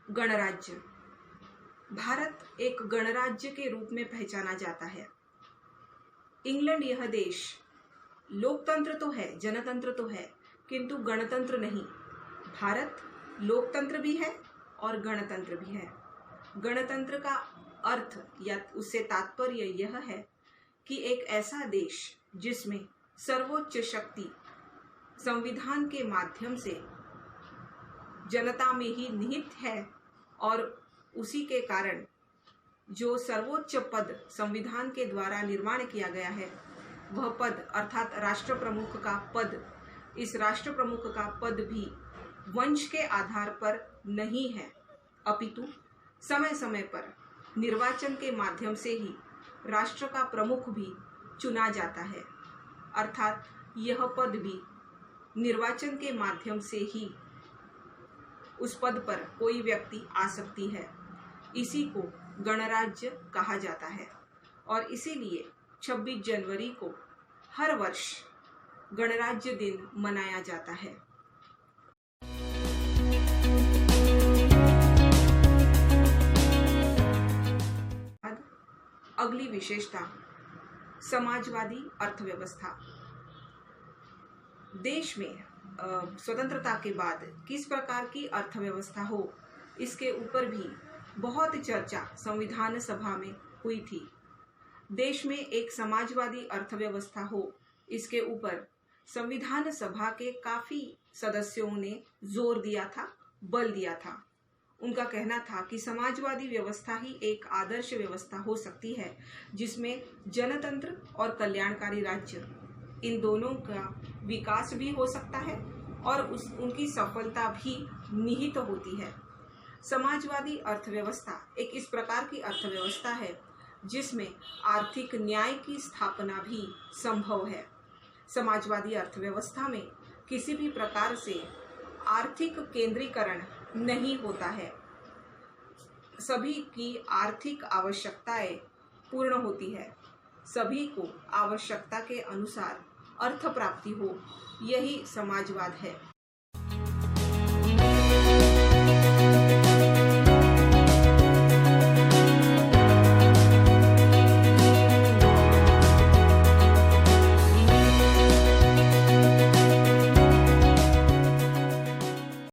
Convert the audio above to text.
गणराज्य। भारत एक गणराज्य के रूप में पहचाना जाता है। इंग्लैंड यह देश लोकतंत्र तो है, जनतंत्र तो है, किंतु गणतंत्र नहीं। भारत लोकतंत्र भी है और गणतंत्र भी है। गणतंत्र का अर्थ या उससे तात्पर्य यह है कि एक ऐसा देश जिसमें सर्वोच्च शक्ति संविधान के माध्यम से जनता में ही निहित है और उसी के कारण जो सर्वोच्च पद संविधान के द्वारा निर्माण किया गया है वह पद अर्थात राष्ट्र प्रमुख का पद, इस राष्ट्र प्रमुख का पद भी वंश के आधार पर नहीं है, अपितु समय समय पर निर्वाचन के माध्यम से ही राष्ट्र का प्रमुख भी चुना जाता है। अर्थात यह पद भी निर्वाचन के माध्यम से ही उस पद पर कोई व्यक्ति आ सकती है। इसी को गणराज्य कहा जाता है और इसीलिए 26 जनवरी को हर वर्ष गणराज्य दिन मनाया जाता है। अगली विशेषता समाजवादी अर्थव्यवस्था। देश में स्वतंत्रता के बाद किस प्रकार की अर्थव्यवस्था हो, इसके ऊपर भी बहुत चर्चा संविधान सभा में हुई थी। देश में एक समाजवादी अर्थव्यवस्था हो, इसके ऊपर संविधान सभा के काफी सदस्यों ने जोर दिया था, बल दिया था। उनका कहना था कि समाजवादी व्यवस्था ही एक आदर्श व्यवस्था हो सकती है जिसमें जनतंत्र और कल्याणकारी राज्य इन दोनों का विकास भी हो सकता है और उनकी सफलता भी निहित होती है। समाजवादी अर्थव्यवस्था एक इस प्रकार की अर्थव्यवस्था है जिसमें आर्थिक न्याय की स्थापना भी संभव है। समाजवादी अर्थव्यवस्था में किसी भी प्रकार से आर्थिक केंद्रीकरण नहीं होता है। सभी की आर्थिक आवश्यकताएं पूर्ण होती है। सभी को आवश्यकता के अनुसार अर्थ प्राप्ति हो, यही समाजवाद है।